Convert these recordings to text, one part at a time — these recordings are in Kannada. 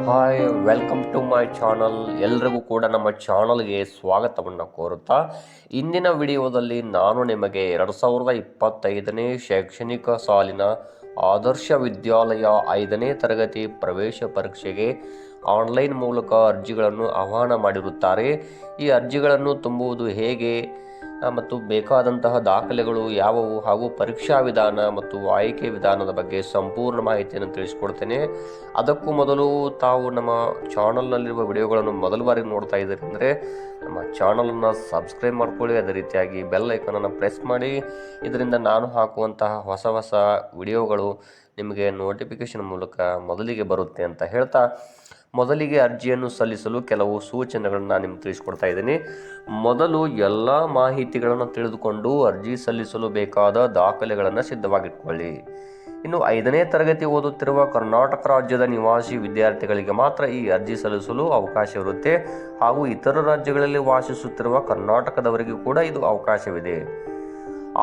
Hi, welcome to my channel. ಎಲ್ರಿಗೂ ಕೂಡ ನಮ್ಮ ಚಾನಲ್ಗೆ ಸ್ವಾಗತವನ್ನು ಕೋರುತ್ತಾ ಇಂದಿನ ವಿಡಿಯೋದಲ್ಲಿ ನಾನು ನಿಮಗೆ 2025ನೇ ಶೈಕ್ಷಣಿಕ ಸಾಲಿನ ಆದರ್ಶ ವಿದ್ಯಾಲಯ 5ನೇ ತರಗತಿ ಪ್ರವೇಶ ಪರೀಕ್ಷೆಗೆ ಆನ್ಲೈನ್ ಮೂಲಕ ಅರ್ಜಿಗಳನ್ನು ಆಹ್ವಾನ ಮಾಡಿರುತ್ತಾರೆ. ಈ ಅರ್ಜಿಗಳನ್ನು ತುಂಬುವುದು ಹೇಗೆ ಮತ್ತು ಬೇಕಾದಂತಹ ದಾಖಲೆಗಳು ಯಾವುವು ಹಾಗೂ ಪರೀಕ್ಷಾ ವಿಧಾನ ಮತ್ತು ಆಯ್ಕೆ ವಿಧಾನದ ಬಗ್ಗೆ ಸಂಪೂರ್ಣ ಮಾಹಿತಿಯನ್ನು ತಿಳಿಸ್ಕೊಡ್ತೇನೆ. ಅದಕ್ಕೂ ಮೊದಲು ತಾವು ನಮ್ಮ ಚಾನಲ್ನಲ್ಲಿರುವ ವಿಡಿಯೋಗಳನ್ನು ಮೊದಲ ಬಾರಿ ನೋಡ್ತಾ ಇದ್ದೀರಿ ಅಂದರೆ ನಮ್ಮ ಚಾನಲನ್ನು ಸಬ್ಸ್ಕ್ರೈಬ್ ಮಾಡ್ಕೊಳ್ಳಿ. ಅದೇ ರೀತಿಯಾಗಿ ಬೆಲ್ ಐಕನನ್ನು ಪ್ರೆಸ್ ಮಾಡಿ. ಇದರಿಂದ ನಾನು ಹಾಕುವಂತಹ ಹೊಸ ವಿಡಿಯೋಗಳು ನಿಮಗೆ ನೋಟಿಫಿಕೇಷನ್ ಮೂಲಕ ಮೊದಲಿಗೆ ಬರುತ್ತೆ ಅಂತ ಹೇಳ್ತಾ, ಮೊದಲಿಗೆ ಅರ್ಜಿಯನ್ನು ಸಲ್ಲಿಸಲು ಕೆಲವು ಸೂಚನೆಗಳನ್ನು ನಾನು ನಿಮ್ಗೆ ತಿಳಿಸ್ಕೊಡ್ತಾ ಇದ್ದೀನಿ. ಮೊದಲು ಎಲ್ಲ ಮಾಹಿತಿಗಳನ್ನು ತಿಳಿದುಕೊಂಡು ಅರ್ಜಿ ಸಲ್ಲಿಸಲು ಬೇಕಾದ ದಾಖಲೆಗಳನ್ನು ಸಿದ್ಧವಾಗಿಟ್ಕೊಳ್ಳಿ. ಇನ್ನು 5ನೇ ತರಗತಿ ಓದುತ್ತಿರುವ ಕರ್ನಾಟಕ ರಾಜ್ಯದ ನಿವಾಸಿ ವಿದ್ಯಾರ್ಥಿಗಳಿಗೆ ಮಾತ್ರ ಈ ಅರ್ಜಿ ಸಲ್ಲಿಸಲು ಅವಕಾಶವಿರುತ್ತೆ. ಹಾಗೂ ಇತರ ರಾಜ್ಯಗಳಲ್ಲಿ ವಾಸಿಸುತ್ತಿರುವ ಕರ್ನಾಟಕದವರಿಗೂ ಕೂಡ ಇದು ಅವಕಾಶವಿದೆ.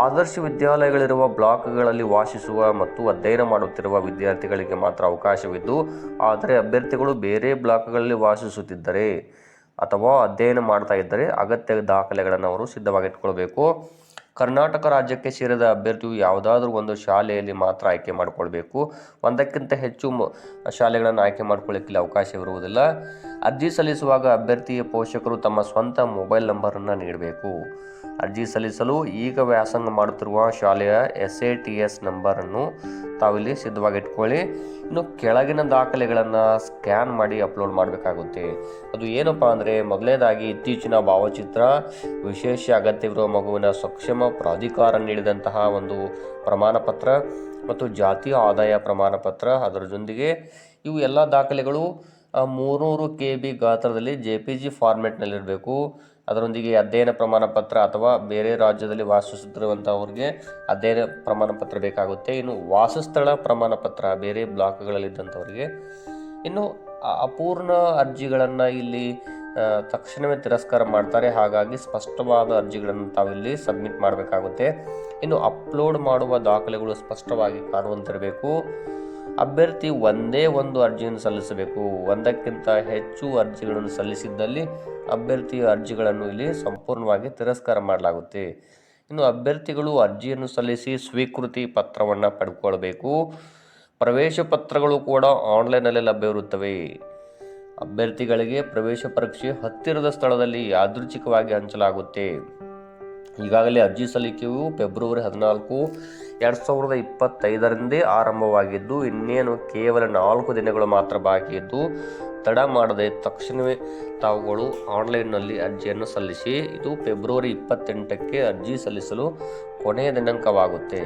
ಆದರ್ಶ ವಿದ್ಯಾಲಯಗಳಿರುವ ಬ್ಲಾಕ್ಗಳಲ್ಲಿ ವಾಸಿಸುವ ಮತ್ತು ಅಧ್ಯಯನ ಮಾಡುತ್ತಿರುವ ವಿದ್ಯಾರ್ಥಿಗಳಿಗೆ ಮಾತ್ರ ಅವಕಾಶವಿದ್ದು, ಆದರೆ ಅಭ್ಯರ್ಥಿಗಳು ಬೇರೆ ಬ್ಲಾಕ್ಗಳಲ್ಲಿ ವಾಸಿಸುತ್ತಿದ್ದರೆ ಅಥವಾ ಅಧ್ಯಯನ ಮಾಡ್ತಾ ಇದ್ದರೆ ಅಗತ್ಯ ದಾಖಲೆಗಳನ್ನು ಅವರು ಸಿದ್ಧವಾಗಿಟ್ಕೊಳ್ಬೇಕು. ಕರ್ನಾಟಕ ರಾಜ್ಯಕ್ಕೆ ಸೇರಿದ ಅಭ್ಯರ್ಥಿಯು ಯಾವುದಾದ್ರೂ ಒಂದು ಶಾಲೆಯಲ್ಲಿ ಮಾತ್ರ ಆಯ್ಕೆ ಮಾಡಿಕೊಳ್ಬೇಕು. ಒಂದಕ್ಕಿಂತ ಹೆಚ್ಚು ಶಾಲೆಗಳನ್ನು ಆಯ್ಕೆ ಮಾಡಿಕೊಳ್ಳಿಕ್ಕೆ ಅವಕಾಶವಿರುವುದಿಲ್ಲ. ಅರ್ಜಿ ಸಲ್ಲಿಸುವಾಗ ಅಭ್ಯರ್ಥಿಯ ಪೋಷಕರು ತಮ್ಮ ಸ್ವಂತ ಮೊಬೈಲ್ ನಂಬರನ್ನು ನೀಡಬೇಕು. ಅರ್ಜಿ ಸಲ್ಲಿಸಲು ಈಗ ವ್ಯಾಸಂಗ ಮಾಡುತ್ತಿರುವ ಶಾಲೆಯ SATS ನಂಬರನ್ನು ತಾವಿಲ್ಲಿ ಸಿದ್ಧವಾಗಿಟ್ಕೊಳ್ಳಿ. ಇನ್ನು ಕೆಳಗಿನ ದಾಖಲೆಗಳನ್ನು ಸ್ಕ್ಯಾನ್ ಮಾಡಿ ಅಪ್ಲೋಡ್ ಮಾಡಬೇಕಾಗುತ್ತೆ. ಅದು ಏನಪ್ಪ ಅಂದರೆ, ಮೊದಲನೇದಾಗಿ ಇತ್ತೀಚಿನ ಭಾವಚಿತ್ರ, ವಿಶೇಷ ಅಗತ್ಯವಿರುವ ಮಗುವಿನ ಸಕ್ಷಮ ಪ್ರಾಧಿಕಾರ ನೀಡಿದಂತಹ ಒಂದು ಪ್ರಮಾಣ ಪತ್ರ ಮತ್ತು ಜಾತಿಯ ಆದಾಯ ಪ್ರಮಾಣ ಪತ್ರ, ಅದರ ಜೊತೆಗೆ ಇವು ಎಲ್ಲ ದಾಖಲೆಗಳು 300 KB ಗಾತ್ರದಲ್ಲಿ JPG ಫಾರ್ಮೆಟ್ನಲ್ಲಿರಬೇಕು. ಅದರೊಂದಿಗೆ ಅಧ್ಯಯನ ಪ್ರಮಾಣ ಪತ್ರ ಅಥವಾ ಬೇರೆ ರಾಜ್ಯದಲ್ಲಿ ವಾಸಿಸುತ್ತಿರುವಂಥವ್ರಿಗೆ ಅಧ್ಯಯನ ಪ್ರಮಾಣ ಪತ್ರ ಬೇಕಾಗುತ್ತೆ. ಇನ್ನು ವಾಸಸ್ಥಳ ಪ್ರಮಾಣ ಪತ್ರ ಬೇರೆ ಬ್ಲಾಕ್ಗಳಲ್ಲಿದ್ದಂಥವ್ರಿಗೆ. ಇನ್ನು ಅಪೂರ್ಣ ಅರ್ಜಿಗಳನ್ನು ಇಲ್ಲಿ ತಕ್ಷಣವೇ ತಿರಸ್ಕಾರ ಮಾಡ್ತಾರೆ. ಹಾಗಾಗಿ ಸ್ಪಷ್ಟವಾದ ಅರ್ಜಿಗಳನ್ನು ತಾವಿಲ್ಲಿ ಸಬ್ಮಿಟ್ ಮಾಡಬೇಕಾಗುತ್ತೆ. ಇನ್ನು ಅಪ್ಲೋಡ್ ಮಾಡುವ ದಾಖಲೆಗಳು ಸ್ಪಷ್ಟವಾಗಿ ಕಾಣುವಂತಿರಬೇಕು. ಅಭ್ಯರ್ಥಿ ಒಂದೇ ಒಂದು ಅರ್ಜಿಯನ್ನು ಸಲ್ಲಿಸಬೇಕು. ಒಂದಕ್ಕಿಂತ ಹೆಚ್ಚು ಅರ್ಜಿಗಳನ್ನು ಸಲ್ಲಿಸಿದ್ದಲ್ಲಿ ಅಭ್ಯರ್ಥಿಯ ಅರ್ಜಿಗಳನ್ನು ಇಲ್ಲಿ ಸಂಪೂರ್ಣವಾಗಿ ತಿರಸ್ಕಾರ ಮಾಡಲಾಗುತ್ತೆ. ಇನ್ನು ಅಭ್ಯರ್ಥಿಗಳು ಅರ್ಜಿಯನ್ನು ಸಲ್ಲಿಸಿ ಸ್ವೀಕೃತಿ ಪತ್ರವನ್ನು ಪಡ್ಕೊಳ್ಬೇಕು. ಪ್ರವೇಶ ಪತ್ರಗಳು ಕೂಡ ಆನ್ಲೈನಲ್ಲಿ ಲಭ್ಯವಿರುತ್ತವೆ. ಅಭ್ಯರ್ಥಿಗಳಿಗೆ ಪ್ರವೇಶ ಪರೀಕ್ಷೆ ಹತ್ತಿರದ ಸ್ಥಳದಲ್ಲಿ ಯಾದೃಚ್ಛಿಕವಾಗಿ ಹಂಚಲಾಗುತ್ತೆ. ಈಗಾಗಲೇ ಅರ್ಜಿ ಸಲ್ಲಿಕೆಯು ಫೆಬ್ರವರಿ 14, 2025ರಂದೇ ಆರಂಭವಾಗಿದ್ದು, ಇನ್ನೇನು ಕೇವಲ 4 ದಿನಗಳು ಮಾತ್ರ ಬಾಕಿ ಇದ್ದು, ತಡ ಮಾಡದೆ ತಕ್ಷಣವೇ ತಾವುಗಳು ಆನ್ಲೈನ್ನಲ್ಲಿ ಅರ್ಜಿಯನ್ನು ಸಲ್ಲಿಸಿ. ಇದು ಫೆಬ್ರವರಿ 28ಕ್ಕೆ ಅರ್ಜಿ ಸಲ್ಲಿಸಲು ಕೊನೆಯ ದಿನಾಂಕವಾಗುತ್ತೆ.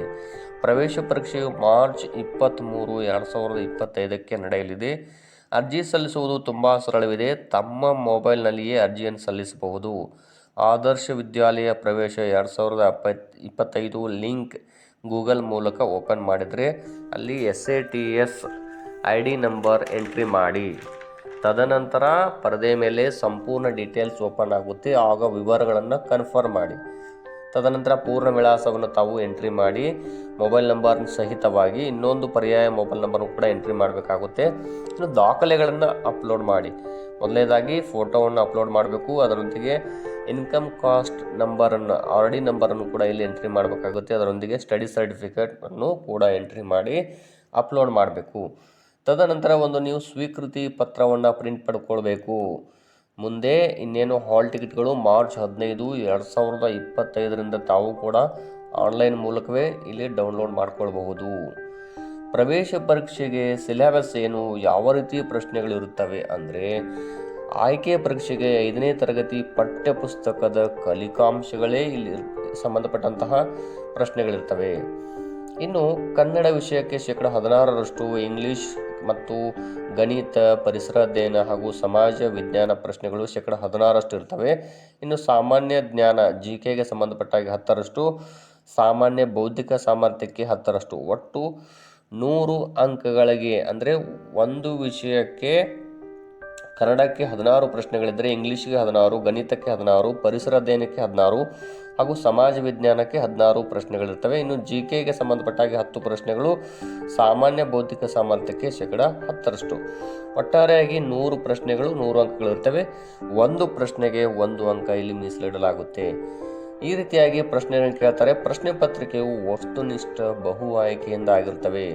ಪ್ರವೇಶ ಪರೀಕ್ಷೆಯು ಮಾರ್ಚ್ 23, 2025ಕ್ಕೆ ನಡೆಯಲಿದೆ. ಅರ್ಜಿ ಸಲ್ಲಿಸುವುದು ತುಂಬ ಸರಳವಿದೆ. ತಮ್ಮ ಮೊಬೈಲ್ನಲ್ಲಿಯೇ ಅರ್ಜಿಯನ್ನು ಸಲ್ಲಿಸಬಹುದು. ಆದರ್ಶ ವಿದ್ಯಾಲಯ ಪ್ರವೇಶ 2025 ಲಿಂಕ್ ಗೂಗಲ್ ಮೂಲಕ ಓಪನ್ ಮಾಡಿದರೆ ಅಲ್ಲಿ SATS ID ನಂಬರ್ ಎಂಟ್ರಿ ಮಾಡಿ. ತದನಂತರ ಪರದೆ ಮೇಲೆ ಸಂಪೂರ್ಣ ಡೀಟೇಲ್ಸ್ ಓಪನ್ ಆಗುತ್ತೆ. ಆಗ ವಿವರಗಳನ್ನು ಕನ್ಫರ್ಮ್ ಮಾಡಿ. ತದನಂತರ ಪೂರ್ಣ ವಿಳಾಸವನ್ನು ತಾವು ಎಂಟ್ರಿ ಮಾಡಿ ಮೊಬೈಲ್ ನಂಬರ್ ಸಹಿತವಾಗಿ ಇನ್ನೊಂದು ಪರ್ಯಾಯ ಮೊಬೈಲ್ ನಂಬರ್ನು ಕೂಡ ಎಂಟ್ರಿ ಮಾಡಬೇಕಾಗುತ್ತೆ. ಇನ್ನು ದಾಖಲೆಗಳನ್ನು ಅಪ್ಲೋಡ್ ಮಾಡಿ. ಮೊದಲನೇದಾಗಿ ಫೋಟೋವನ್ನು ಅಪ್ಲೋಡ್ ಮಾಡಬೇಕು. ಅದರೊಂದಿಗೆ ಇನ್ಕಮ್ ಕಾಸ್ಟ್ ನಂಬರನ್ನು RD ನಂಬರನ್ನು ಕೂಡ ಇಲ್ಲಿ ಎಂಟ್ರಿ ಮಾಡಬೇಕಾಗುತ್ತೆ. ಅದರೊಂದಿಗೆ ಸ್ಟಡಿ ಸರ್ಟಿಫಿಕೇಟನ್ನು ಕೂಡ ಎಂಟ್ರಿ ಮಾಡಿ ಅಪ್ಲೋಡ್ ಮಾಡಬೇಕು. ತದನಂತರ ಒಂದು ನೀವು ಸ್ವೀಕೃತಿ ಪತ್ರವನ್ನು ಪ್ರಿಂಟ್ ಪಡ್ಕೊಳ್ಬೇಕು. ಮುಂದೆ ಇನ್ನೇನು ಹಾಲ್ ಟಿಕೆಟ್ಗಳು ಮಾರ್ಚ್ 15, 2025ರಿಂದ ತಾವು ಕೂಡ ಆನ್ಲೈನ್ ಮೂಲಕವೇ ಇಲ್ಲಿ ಡೌನ್ಲೋಡ್ ಮಾಡ್ಕೊಳ್ಬಹುದು. ಪ್ರವೇಶ ಪರೀಕ್ಷೆಗೆ ಸಿಲೆಬಸ್ ಏನು, ಯಾವ ರೀತಿ ಪ್ರಶ್ನೆಗಳಿರುತ್ತವೆ ಅಂದರೆ, ಆಯ್ಕೆ ಪರೀಕ್ಷೆಗೆ 5ನೇ ತರಗತಿ ಪಠ್ಯ ಪುಸ್ತಕದ ಕಲಿಕಾಂಶಗಳೇ ಇಲ್ಲಿ ಸಂಬಂಧಪಟ್ಟಂತಹ ಪ್ರಶ್ನೆಗಳಿರ್ತವೆ. ಇನ್ನು ಕನ್ನಡ ವಿಷಯಕ್ಕೆ 16%, ಇಂಗ್ಲಿಷ್ ಮತ್ತು ಗಣಿತ, ಪರಿಸರ ಅಧ್ಯಯನ ಹಾಗೂ ಸಮಾಜ ವಿಜ್ಞಾನ ಪ್ರಶ್ನೆಗಳು 16% ಇರ್ತವೆ. ಇನ್ನು ಸಾಮಾನ್ಯ ಜ್ಞಾನ GKಗೆ ಸಂಬಂಧಪಟ್ಟಾಗಿ 10%, ಸಾಮಾನ್ಯ ಬೌದ್ಧಿಕ ಸಾಮರ್ಥ್ಯಕ್ಕೆ 10%. ಒಟ್ಟು 100 ಅಂಕಗಳಿಗೆ ಅಂದರೆ ಒಂದು ವಿಷಯಕ್ಕೆ ಕನ್ನಡಕ್ಕೆ 16 ಪ್ರಶ್ನೆಗಳಿದ್ದರೆ ಇಂಗ್ಲೀಷ್ಗೆ 16, ಗಣಿತಕ್ಕೆ 16, ಪರಿಸರ ಅಧ್ಯಯನಕ್ಕೆ 16 ಹಾಗೂ ಸಮಾಜ ವಿಜ್ಞಾನಕ್ಕೆ 16 ಪ್ರಶ್ನೆಗಳಿರ್ತವೆ. ಇನ್ನು GKಗೆ ಸಂಬಂಧಪಟ್ಟಾಗಿ 10 ಪ್ರಶ್ನೆಗಳು, ಸಾಮಾನ್ಯ ಬೌದ್ಧಿಕ ಸಾಮರ್ಥ್ಯಕ್ಕೆ 10%. ಒಟ್ಟಾರೆಯಾಗಿ 100 ಪ್ರಶ್ನೆಗಳು 100 ಅಂಕಗಳಿರ್ತವೆ. ಒಂದು ಪ್ರಶ್ನೆಗೆ 1 ಅಂಕ ಇಲ್ಲಿ ಮೀಸಲಿಡಲಾಗುತ್ತೆ. ಈ ರೀತಿಯಾಗಿ ಪ್ರಶ್ನೆಗಳನ್ನು ಕೇಳ್ತಾರೆ. ಪ್ರಶ್ನೆ ಪತ್ರಿಕೆಯು ವಸ್ತುನಿಷ್ಠ ಬಹು ಆಯ್ಕೆಯಿಂದ ಆಗಿರ್ತವೆ.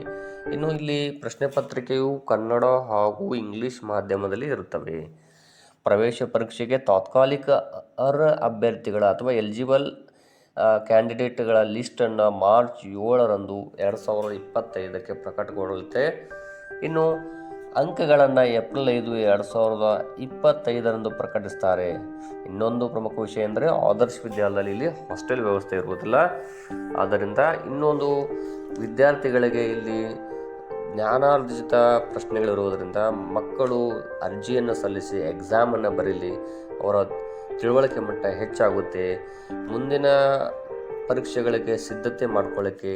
ಇನ್ನು ಇಲ್ಲಿ ಪ್ರಶ್ನೆ ಪತ್ರಿಕೆಯು ಕನ್ನಡ ಹಾಗೂ ಇಂಗ್ಲಿಷ್ ಮಾಧ್ಯಮದಲ್ಲಿ ಇರುತ್ತವೆ. ಪ್ರವೇಶ ಪರೀಕ್ಷೆಗೆ ತಾತ್ಕಾಲಿಕ ಅರ್ಹ ಅಭ್ಯರ್ಥಿಗಳ ಅಥವಾ ಎಲಿಜಿಬಲ್ ಕ್ಯಾಂಡಿಡೇಟ್ಗಳ ಲಿಸ್ಟನ್ನು ಮಾರ್ಚ್ 7ರಂದು 2025ಕ್ಕೆ ಪ್ರಕಟಗೊಳ್ಳುತ್ತೆ. ಇನ್ನು ಅಂಕಗಳನ್ನು ಏಪ್ರಿಲ್ 5, 2025ರಂದು ಪ್ರಕಟಿಸ್ತಾರೆ. ಇನ್ನೊಂದು ಪ್ರಮುಖ ವಿಷಯ ಅಂದರೆ ಆದರ್ಶ ವಿದ್ಯಾಲಯದಲ್ಲಿ ಇಲ್ಲಿ ಹಾಸ್ಟೆಲ್ ವ್ಯವಸ್ಥೆ ಇರುವುದಿಲ್ಲ. ಆದ್ದರಿಂದ ಇನ್ನೊಂದು ವಿದ್ಯಾರ್ಥಿಗಳಿಗೆ ಇಲ್ಲಿ ಜ್ಞಾನಾರ್ಜಿತ ಪ್ರಶ್ನೆಗಳಿರುವುದರಿಂದ ಮಕ್ಕಳು ಅರ್ಜಿಯನ್ನು ಸಲ್ಲಿಸಿ ಎಕ್ಸಾಮನ್ನು ಬರೀಲಿ. ಅವರ ತಿಳುವಳಿಕೆ ಮಟ್ಟ ಹೆಚ್ಚಾಗುತ್ತೆ. ಮುಂದಿನ ಪರೀಕ್ಷೆಗಳಿಗೆ ಸಿದ್ಧತೆ ಮಾಡ್ಕೊಳ್ಳೋಕ್ಕೆ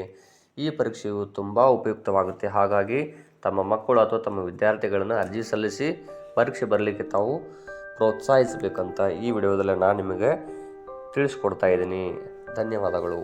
ಈ ಪರೀಕ್ಷೆಯು ತುಂಬ ಉಪಯುಕ್ತವಾಗುತ್ತೆ. ಹಾಗಾಗಿ ತಮ್ಮ ಮಕ್ಕಳು ಅಥವಾ ತಮ್ಮ ವಿದ್ಯಾರ್ಥಿಗಳನ್ನು ಅರ್ಜಿ ಸಲ್ಲಿಸಿ ಪರೀಕ್ಷೆ ಬರಲಿಕ್ಕೆ ತಾವು ಪ್ರೋತ್ಸಾಹಿಸಬೇಕಂತ ಈ ವಿಡಿಯೋದಲ್ಲಿ ನಾನು ನಿಮಗೆ ತಿಳಿಸ್ಕೊಡ್ತಾ ಇದ್ದೀನಿ. ಧನ್ಯವಾದಗಳು.